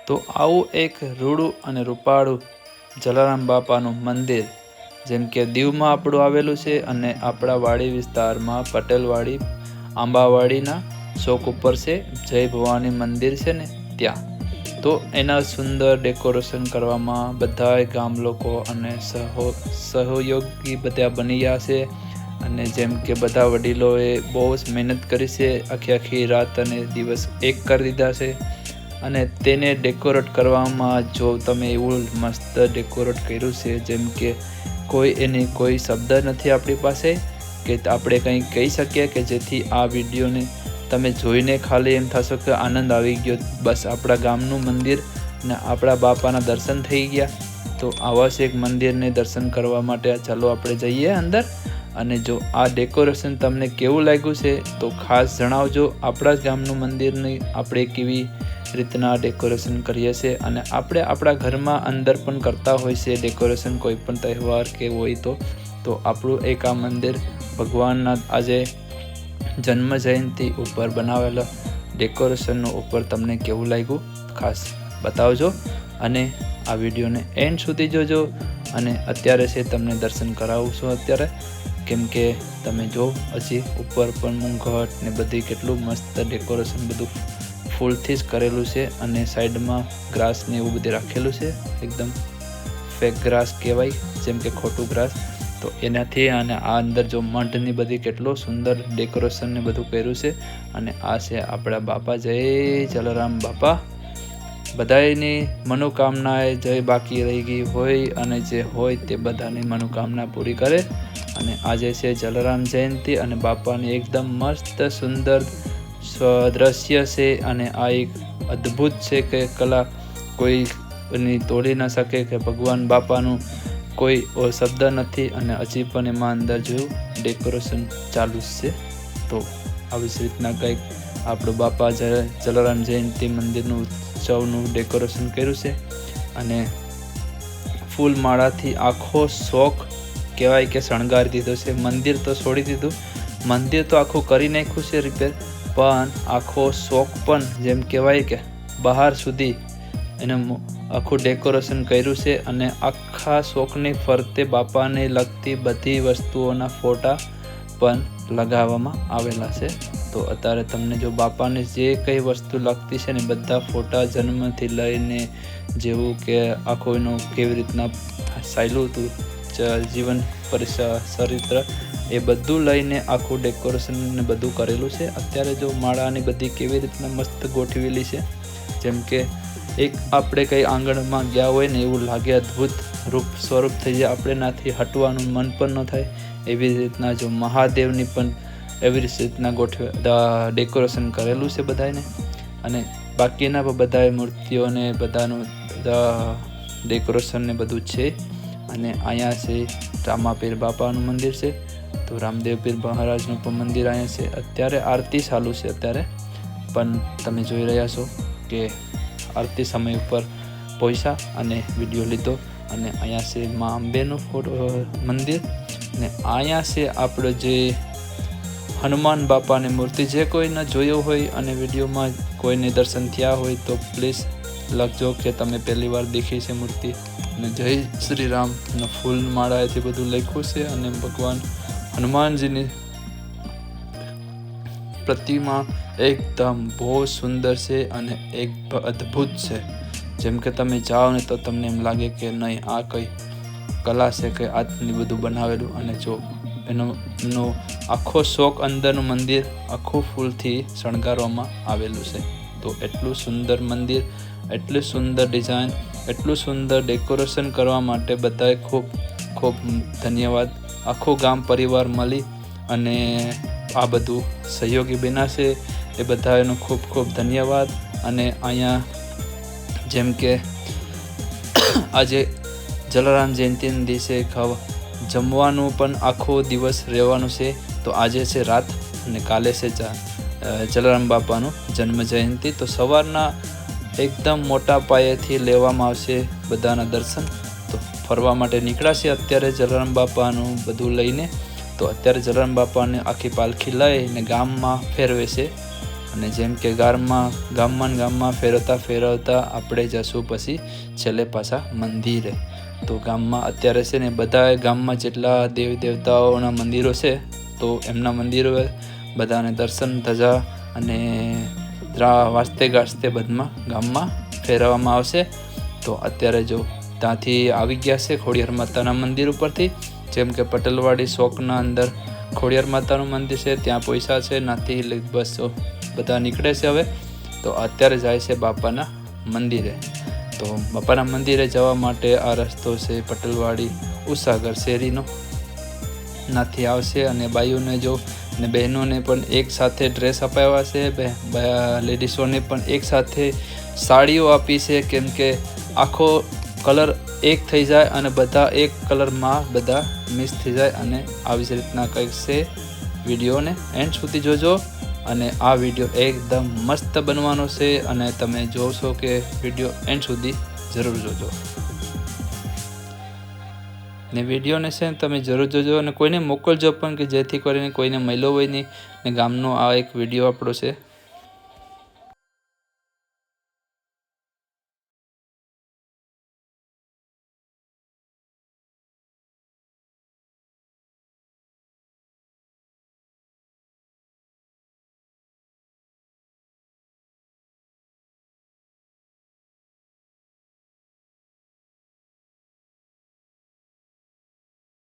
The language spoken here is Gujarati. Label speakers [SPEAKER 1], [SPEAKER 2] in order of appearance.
[SPEAKER 1] તો આવું એક રૂડું અને રૂપાળું જલારામ બાપાનું મંદિર જેમ કે દીવમાં આપણું આવેલું છે અને આપણા વાડી વિસ્તારમાં પટેલવાડી આંબાવાડીના ચોક ઉપર છે જય ભવાની મંદિર છે ને ત્યાં. તો એના સુંદર ડેકોરેશન કરવામાં બધા ગામ લોકો અને સહયોગી બધા બની ગયા છે. અને જેમ કે બધા વડીલોએ બહુ જ મહેનત કરી છે, આખી રાત અને દિવસ એક કરી દીધા છે. અને તેને ડેકોરેટ કરવામાં જો તમે એવું મસ્ત ડેકોરેટ કર્યું છે જેમ કે કોઈ શબ્દ નથી આપણી પાસે કે આપણે કંઈ કહી શકીએ કે જેથી આ વિડીયોને તમે જોઈને ખાલી એમ થશો કે આનંદ આવી ગયો, બસ આપણા ગામનું મંદિર ને આપણા બાપાના દર્શન થઈ ગયા. તો આવા જ એક મંદિરને દર્શન કરવા માટે ચાલો આપણે જઈએ અંદર. અને જો આ ડેકોરેશન તમને કેવું લાગ્યું છે તો ખાસ જણાવજો. આપણા જ ગામનું મંદિરની આપણે કેવી રીતના ડેકોરેશન કરીએ છીએ અને આપણે આપણા ઘરમાં અંદર પણ કરતા હોય છે ડેકોરેશન કોઈ પણ તહેવાર કે હોય તો આપણું એક આ મંદિર ભગવાનના આજે જન્મ જયંતિ ઉપર બનાવેલા ડેકોરેશનનું ઉપર તમને કેવું લાગ્યું ખાસ બતાવજો. અને આ વિડીયોને એન્ડ સુધી જોજો. અને અત્યારે છે તમને દર્શન કરાવું છું અત્યારે, કેમ કે તમે જો હજી ઉપર પણ મૂંઘટ ને બધી કેટલું મસ્ત ડેકોરેશન બધું ફૂલથી જ કરેલું છે. અને સાઈડમાં ગ્રાસ ને એવું બધું રાખેલું છે, એકદમ ફેક ગ્રાસ કહેવાય જેમ કે ખોટું ગ્રાસ. તો એનાથી અને આ અંદર જો મઢની બધી કેટલું સુંદર ડેકોરેશન ને બધું કર્યું છે. અને આ છે આપણા બાપા જય જલારામ બાપા. બધાની મનોકામનાએ જય બાકી રહી ગઈ હોય અને જે હોય તે બધાની મનોકામના પૂરી કરે. અને આજે છે જલારામ જયંતિ અને બાપાની એકદમ મસ્ત સુંદર દ્રશ્ય છે. અને આ એક અદ્ભુત છે કે કલા કોઈની તોડી ન શકે કે ભગવાન બાપાનું કોઈ શબ્દ નથી. અને હજી પણ એમાં અંદર જોયું ડેકોરેશન ચાલુ છે. તો આવી જ રીતના કંઈક આપણું બાપા જલારામ જયંતિ મંદિરનું ઉત્સવનું ડેકોરેશન કર્યું છે. અને ફૂલ માળાથી આખો શોખ કહેવાય કે શણગારી દીધો છે. મંદિર તો છોડી દીધું, મંદિર તો આખું કરી નાખ્યું છે રિપેર, પણ આખો શોખ પણ જેમ કહેવાય કે બહાર સુધી એને આખું ડેકોરેશન કર્યું છે. અને આખા શોખની ફરતે બાપાને લગતી બધી વસ્તુઓના ફોટા પણ લગાવવામાં આવેલા છે. તો અત્યારે તમને જો બાપાને જે કંઈ વસ્તુ લગતી છે ને બધા ફોટા જન્મથી લઈને જેવું કે આખું એનું કેવી રીતના ચાલ્યું હતું જીવન ચરિત્ર એ બધું લઈને આખું ડેકોરેશન ને બધું કરેલું છે. અત્યારે જો માળાની બધી કેવી રીતના મસ્ત ગોઠવેલી છે જેમ કે એક આપણે કંઈ આંગણમાં ગયા હોય ને એવું લાગે, અદ્ભુત રૂપ સ્વરૂપ થઈ જાય, આપણે નાથી હટવાનું મન પણ ન થાય. એવી રીતના જો મહાદેવની પણ એવી રીતના ડેકોરેશન કરેલું છે બધાને. અને બાકીના બધાએ મૂર્તિઓને બધાનું ડેકોરેશન ને બધું છે. અને અહીંયા છે રામાપીર બાપાનું મંદિર છે. તો રામદેવ પીર મહારાજનું પણ મંદિર અહીંયા છે. અત્યારે આરતી ચાલુ છે અત્યારે પણ તમે જોઈ રહ્યા છો કે આરતી સમય ઉપર પહોંચ્યા અને વિડીયો લીધો. અને અહીંયા છે મા અંબેનું મંદિર. ને અહીંયા છે આપણો જે હનુમાન બાપાની મૂર્તિ. જે કોઈને જોયો હોય અને વિડીયોમાં કોઈને દર્શન થયા હોય તો પ્લીઝ લખજો કે તમે પહેલી વાર દેખી છે મૂર્તિ. અને જય શ્રી રામનો ફૂલ માળાએથી બધું લખ્યું છે. અને ભગવાન હનુમાનજીની પ્રતિમા એકદમ બહુ સુંદર છે અને એક અદ્ભુત છે. જેમ કે તમે જાઓ ને તો તમને એમ લાગે કે નહીં આ કઈ કલા છે કે આટલું બધું બનાવેલું. અને જો એનો આખો શોખ અંદરનું મંદિર આખું ફૂલથી શણગારવામાં આવેલું છે. તો એટલું સુંદર મંદિર, એટલું સુંદર ડિઝાઇન, એટલું સુંદર ડેકોરેશન કરવા માટે બધાએ ખૂબ ખૂબ ધન્યવાદ. આખું ગામ પરિવાર મળી અને આ બધું સહયોગી બન્યા છે એ બધાનો ખૂબ ખૂબ ધન્યવાદ. અને અહીંયા જેમ કે આજે જલારામ જયંતિના દિવસે જમવાનું પણ આખો દિવસ રહેવાનું છે. તો આજે છે રાત અને કાલે છે જલારામ બાપાનું જન્મ જયંતિ. તો સવારના એકદમ મોટા પાયેથી લેવામાં આવશે બધાના દર્શન. તો ફરવા માટે નીકળ્યા છે અત્યારે જલારામ બાપાનું બધું લઈને. તો અત્યારે જલારામ બાપાને આખી પાલખી લઈને ગામમાં ફેરવે છે અને જેમ કે ગામમાં ફેરવતા આપણે જશું પછી છેલ્લે પાછા મંદિરે. તો ગામમાં અત્યારે છે ને બધા ગામમાં જેટલા દેવી દેવતાઓના મંદિરો છે તો એમના મંદિરો બધાને દર્શન ધજા અને વાસ્તે ગાસ્તે બધામાં ગામમાં ફેરવવામાં આવશે. તો અત્યારે જો ત્યાંથી આવી ગયા છે ખોડિયાર માતાના મંદિર ઉપરથી. જેમ કે પટેલવાડી ચોકના અંદર ખોડિયાર માતાનું મંદિર છે, ત્યાં પૈસા છે નાથી બસ બધા નીકળે છે હવે. તો અત્યારે જાય છે બાપાના મંદિરે. તો બાપાના મંદિરે જવા માટે આ રસ્તો છે પટેલવાડી ઉષાગર શેરીનો, નાથી આવશે. અને બાઈઓને જો અને બહેનોને પણ એક સાથે ડ્રેસ અપાવ્યા છે, લેડીઝોને પણ એક સાથે સાડીઓ આપી છે, કેમ કે આખો કલર એક થઈ જાય અને બધા એક કલરમાં બધા મિક્સ થઈ જાય. અને આવી જ રીતના કંઈક છે. વિડીયોને એન્ડ સુધી જોજો અને આ વિડીયો એકદમ મસ્ત બનવાનો છે અને તમે જોશો કે વિડીયો એન્ડ સુધી જરૂર જોજો. ને વિડીયોને છે તમે જરૂર જોજો અને કોઈને મોકલજો પણ, કે જેથી કરીને કોઈને મળ્યો હોય નહીં. ને ગામનો આ એક વિડીયો આપણો છે